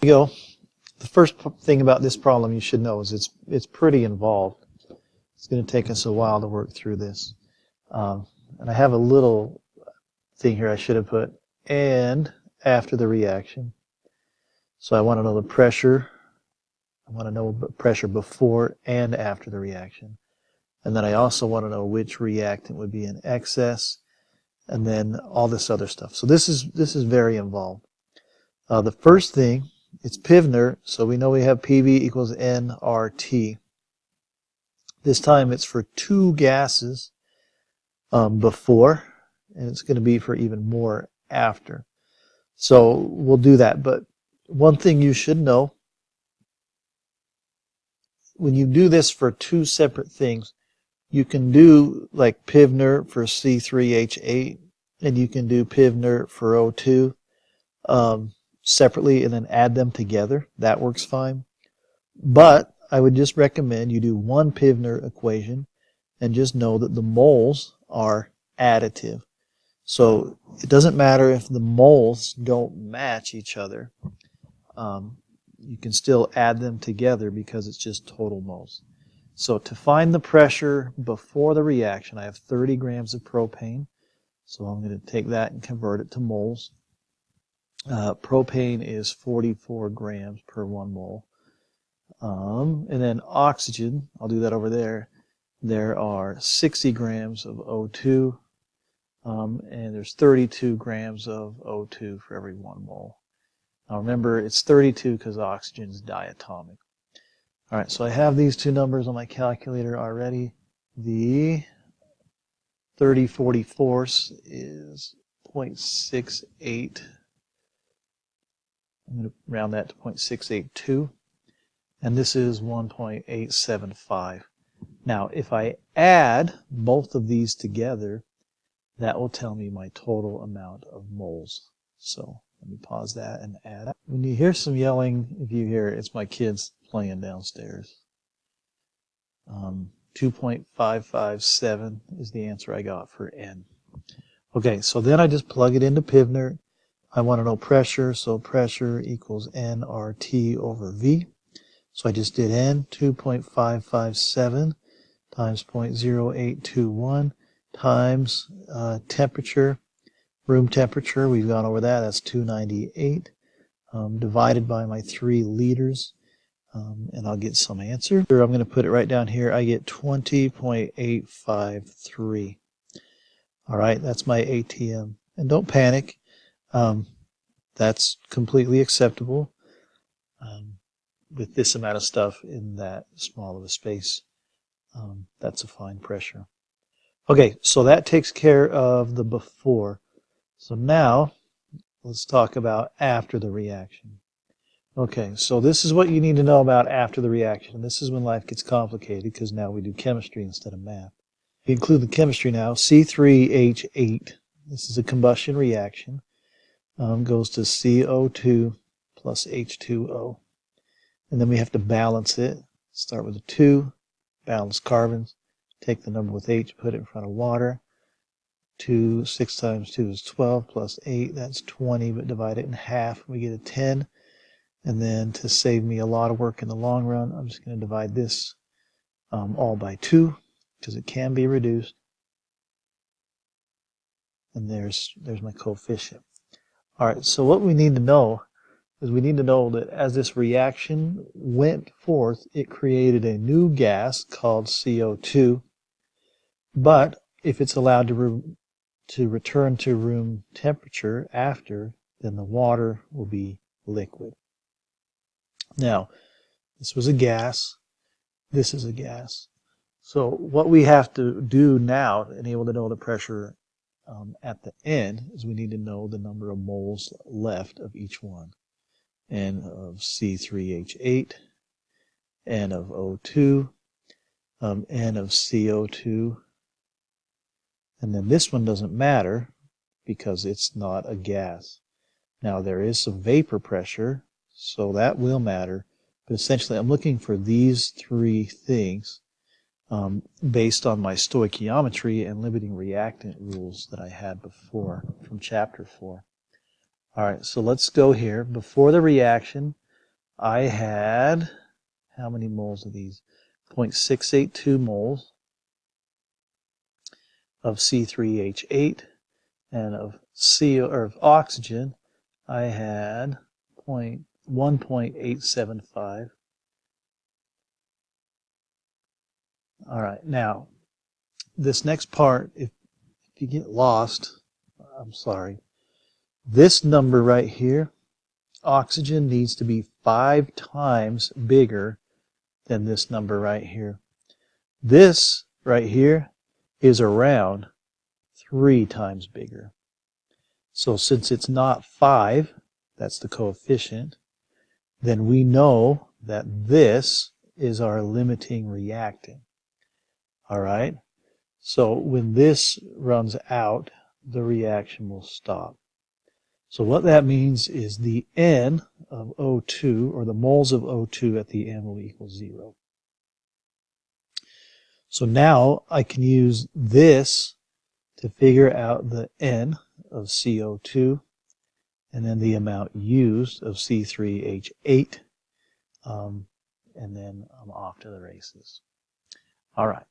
Here we go. The first thing about this problem you should know is it's pretty involved. It's going to take us a while to work through this. And I have a little thing here I should have put and after the reaction. So I want to know the pressure. I want to know pressure before and after the reaction. And then I also want to know which reactant would be in excess, and then all this other stuff. So this is very involved. The first thing, it's Pivner, so we know we have PV equals nRT. This time it's for two gases before, and it's going to be for even more after. So we'll do that. But one thing you should know, when you do this for two separate things, you can do like Pivner for C3H8, and you can do Pivner for O2 separately and then add them together. That works fine. But I would just recommend you do one Pivner equation and just know that the moles are additive. So it doesn't matter if the moles don't match each other. You can still add them together because it's just total moles. So to find the pressure before the reaction, I have 30 grams of propane. So I'm going to take that and convert it to moles. Propane is 44 grams per 1 mole. And then oxygen, I'll do that over there. There are 60 grams of O2, and there's 32 grams of O2 for every 1 mole. Now remember, it's 32 because oxygen is diatomic. All right, so I have these two numbers on my calculator already. The 30/44 is 0.68. I'm going to round that to 0.682. And this is 1.875. Now, if I add both of these together, that will tell me my total amount of moles. So let me pause that and add. When you hear some yelling, if you hear it, it's my kids playing downstairs. 2.557 is the answer I got for N. Okay, so then I just plug it into Pivner. I want to know pressure, so pressure equals nRT over V. So I just did N, 2.557 times 0.0821 times temperature, room temperature. We've gone over that. That's 298 divided by my 3 liters. And I'll get some answer. I'm going to put it right down here. I get 20.853. All right, that's my ATM. And don't panic. That's completely acceptable. With this amount of stuff in that small of a space, that's a fine pressure. Okay, so that takes care of the before. So now, let's talk about after the reaction. Okay, so this is what you need to know about after the reaction. And this is when life gets complicated because now we do chemistry instead of math. We include the chemistry now. C3H8. This is a combustion reaction. Goes to CO2 plus H2O. And then we have to balance it. Start with a 2, balance carbons. Take the number with H, put it in front of water. 6 times 2 is 12 plus 8, that's 20, but divide it in half, we get a 10. And then to save me a lot of work in the long run, I'm just going to divide this all by 2 because it can be reduced. And there's my coefficient. All right, so what we need to know is we need to know that as this reaction went forth, it created a new gas called CO2. But if it's allowed to return to room temperature after, then the water will be liquid. Now, this was a gas. This is a gas. So what we have to do now to be able to know the pressure at the end is we need to know the number of moles left of each one. N of C3H8, N of O2, N of CO2. And then this one doesn't matter because it's not a gas. Now there is some vapor pressure, so that will matter. But essentially I'm looking for these 3 things based on my stoichiometry and limiting reactant rules that I had before from chapter 4. All right, so let's go here. Before the reaction, I had, how many moles of these? 0.682 moles of C3H8, and of oxygen, I had 1.875. All right, now this next part, if you get lost, I'm sorry. This number right here, oxygen, needs to be 5 times bigger than this number right here. This right here is around 3 times bigger. So since it's not 5, that's the coefficient, then we know that this is our limiting reactant. All right? So when this runs out, the reaction will stop. So what that means is the N of O2, or the moles of O2 at the end, will equal 0. So now I can use this to figure out the N of CO2 and then the amount used of C3H8, and then I'm off to the races. All right.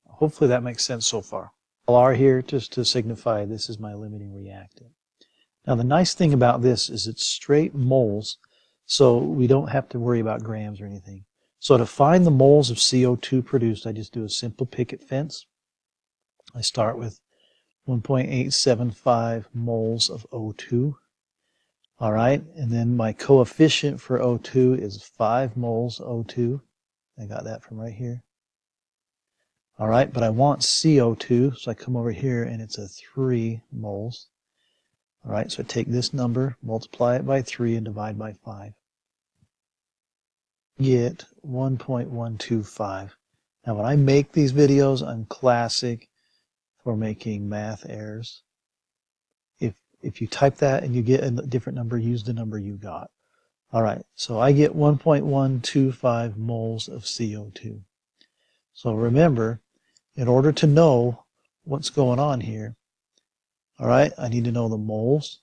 Hopefully that makes sense so far. R here just to signify this is my limiting reactant. Now the nice thing about this is it's straight moles, so we don't have to worry about grams or anything. So to find the moles of CO2 produced, I just do a simple picket fence. I start with 1.875 moles of O2. All right, and then my coefficient for O2 is 5 moles O2. I got that from right here. All right, but I want CO2, so I come over here and it's a 3 moles. All right, so I take this number, multiply it by 3, and divide by 5. Get 1.125. Now when I make these videos, I'm classic for making math errors. If you type that and you get a different number, use the number you got. All right, so I get 1.125 moles of CO2. So remember, in order to know what's going on here, all right, I need to know the moles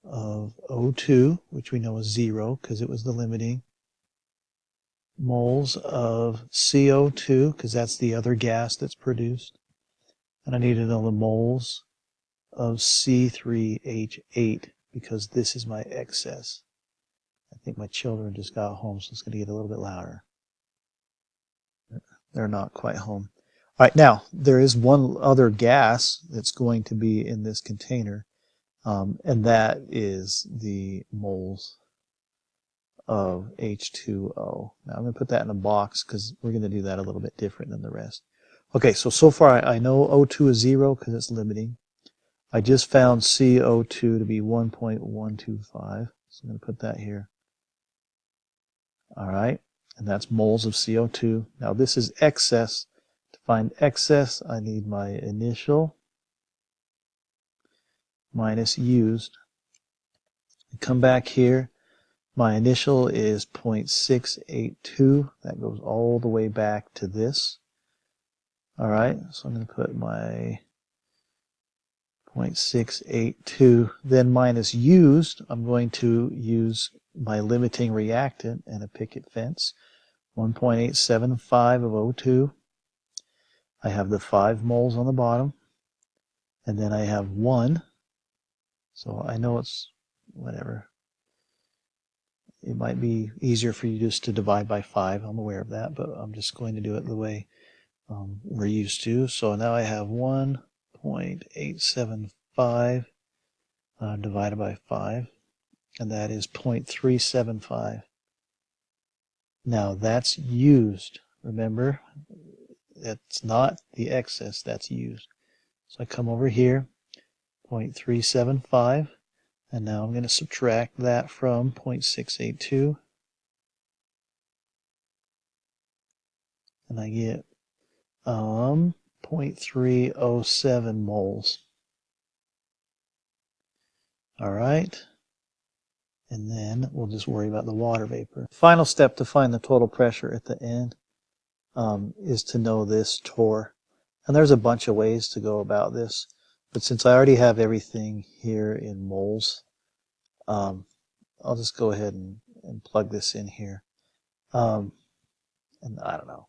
of O2, which we know is 0 because it was the limiting, moles of CO2 because that's the other gas that's produced, and I need to know the moles of C3H8 because this is my excess. I think my children just got home, so it's going to get a little bit louder. They're not quite home. All right, now there is one other gas that's going to be in this container, and that is the moles of H2O. Now I'm going to put that in a box because we're going to do that a little bit different than the rest. Okay, so far I know O2 is 0 because it's limiting. I just found CO2 to be 1.125, so I'm going to put that here. All right, and that's moles of CO2. Now this is excess. To find excess, I need my initial minus used. I come back here. My initial is 0.682. That goes all the way back to this. All right, so I'm going to put my 0.682, then minus used, I'm going to use my limiting reactant and a picket fence, 1.875 of O2. I have the 5 moles on the bottom, and then I have 1, so I know it's whatever. It might be easier for you just to divide by 5, I'm aware of that, but I'm just going to do it the way we're used to. So now I have 1.875 divided by 5, and that is 0.375. Now that's used. Remember, that's not the excess, that's used. So I come over here, 0.375, and now I'm going to subtract that from 0.682, and I get 0.307 moles. All right, and then we'll just worry about the water vapor. Final step to find the total pressure at the end is to know this torr. And there's a bunch of ways to go about this, but since I already have everything here in moles, I'm I'll just go ahead and plug this in here. And I don't know.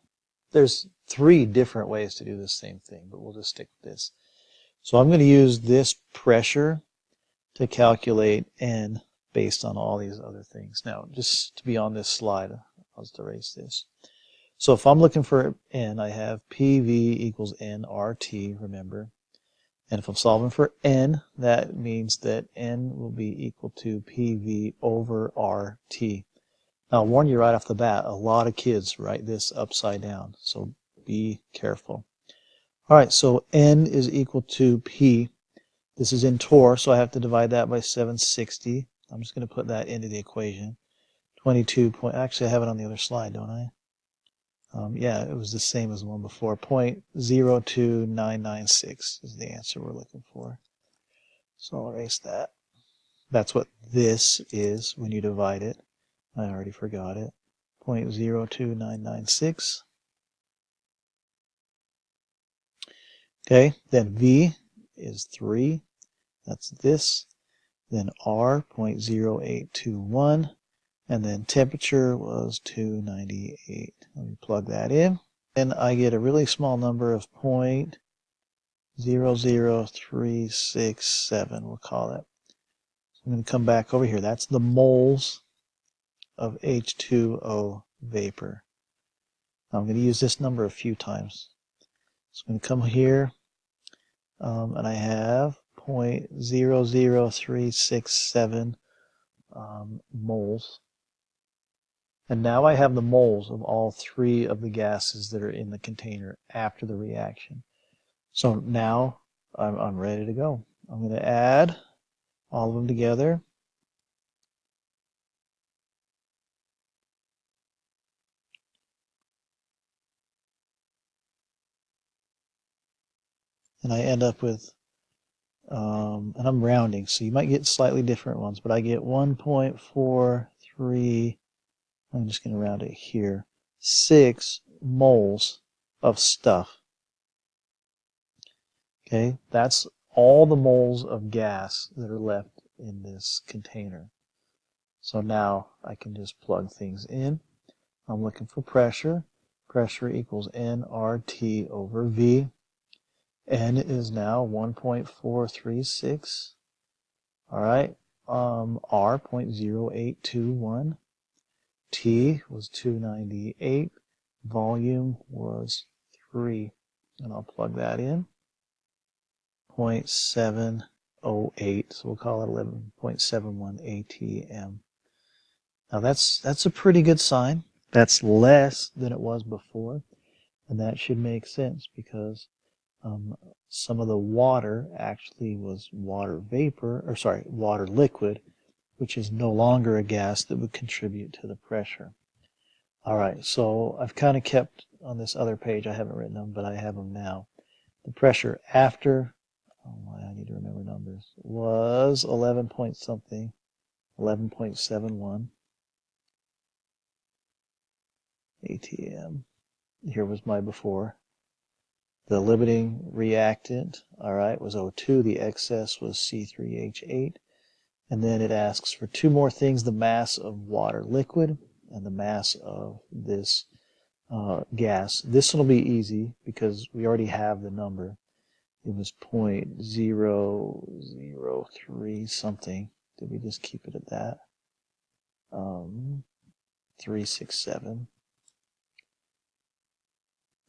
There's 3 different ways to do the same thing, but we'll just stick with this. So I'm going to use this pressure to calculate N based on all these other things. Now, just to be on this slide, I'll just erase this. So if I'm looking for N, I have PV equals nRT, remember. And if I'm solving for N, that means that N will be equal to PV over RT. Now, I'll warn you right off the bat, a lot of kids write this upside down, so be careful. All right, so N is equal to P. This is in torr, so I have to divide that by 760. I'm just going to put that into the equation. 22 point, actually I have it on the other slide, don't I? Yeah, it was the same as the one before. 0.02996 is the answer we're looking for. So I'll erase that. That's what this is when you divide it. I already forgot it. 0.02996. Okay, then V is 3. That's this. Then R, 0.0821. And then temperature was 298. Let me plug that in. And I get a really small number of 0.00367, we'll call it. So I'm going to come back over here. That's the moles of H2O vapor. Now I'm going to use this number a few times. So I'm going to come here, and I have 0.00367 moles. And now I have the moles of all 3 of the gases that are in the container after the reaction. So now I'm ready to go. I'm going to add all of them together. And I end up with, and I'm rounding, so you might get slightly different ones, but I get 1.43, I'm just going to round it here, 6 moles of stuff. Okay, that's all the moles of gas that are left in this container. So now I can just plug things in. I'm looking for pressure. Pressure equals nRT over V. N is now 1.436. All right, R 0.0821. T was 298. Volume was 3. And I'll plug that in. 0.708, so we'll call it 11.71 ATM. Now that's a pretty good sign. That's less than it was before, and that should make sense because some of the water actually was water vapor, or sorry, water liquid, which is no longer a gas that would contribute to the pressure. All right, so I've kind of kept on this other page, I haven't written them, but I have them now. The pressure after, oh, I need to remember numbers, was 11 point something, 11.71 ATM. Here was my before. The limiting reactant, all right, was O2. The excess was C3H8. And then it asks for 2 more things, the mass of water liquid and the mass of this gas. This will be easy because we already have the number. It was 0.003 something. Did we just keep it at that? 367.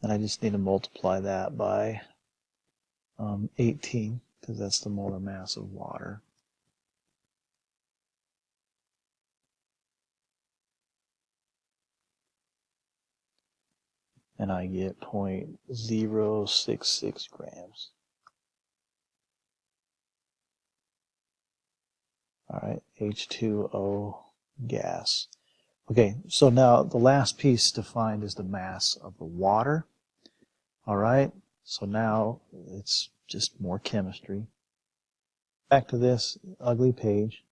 And I just need to multiply that by 18 because that's the molar mass of water. And I get 0.066 grams. All right, H2O gas. Okay, so now the last piece to find is the mass of the water. All right, so now it's just more chemistry. Back to this ugly page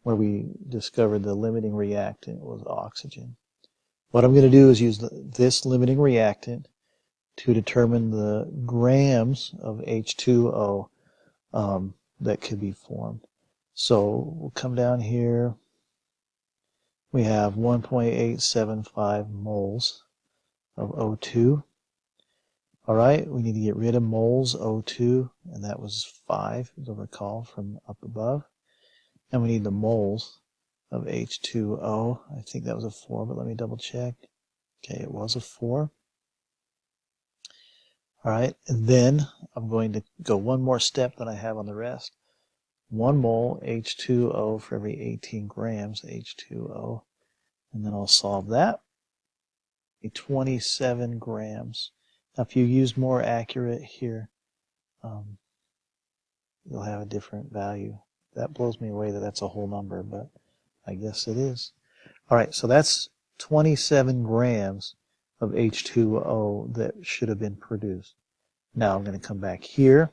where we discovered the limiting reactant was oxygen. What I'm going to do is use this limiting reactant to determine the grams of H2O that could be formed. So we'll come down here. we have 1.875 moles of O2. All right, we need to get rid of moles O2, and that was 5, as you'll recall from up above. And we need the moles of H2O. I think that was a 4, but let me double check. Okay, it was a 4. All right, and then I'm going to go one more step than I have on the rest. 1 mole H2O for every 18 grams H2O. And then I'll solve that. 27 grams. Now, if you use more accurate here, you'll have a different value. That blows me away that that's a whole number, but I guess it is. All right, so that's 27 grams of H2O that should have been produced. Now I'm going to come back here.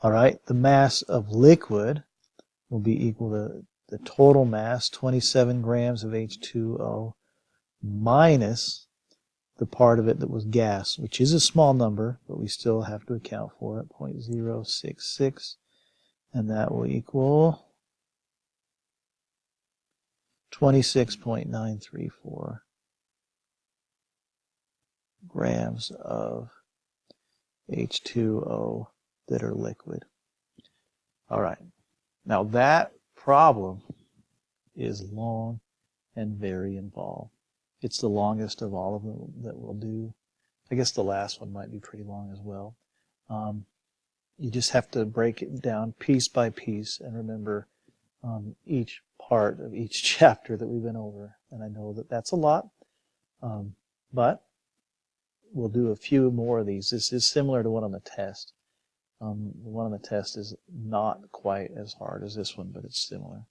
All right, the mass of liquid will be equal to the total mass, 27 grams of H2O, minus the part of it that was gas, which is a small number, but we still have to account for it, 0.066, and that will equal 26.934 grams of H2O that are liquid. All right, now that problem is long and very involved. It's the longest of all of them that we'll do. I guess the last one might be pretty long as well. You just have to break it down piece by piece and remember each part of each chapter that we've been over. And I know that that's a lot, but we'll do a few more of these. This is similar to one on the test. The one on the test is not quite as hard as this one, but it's similar.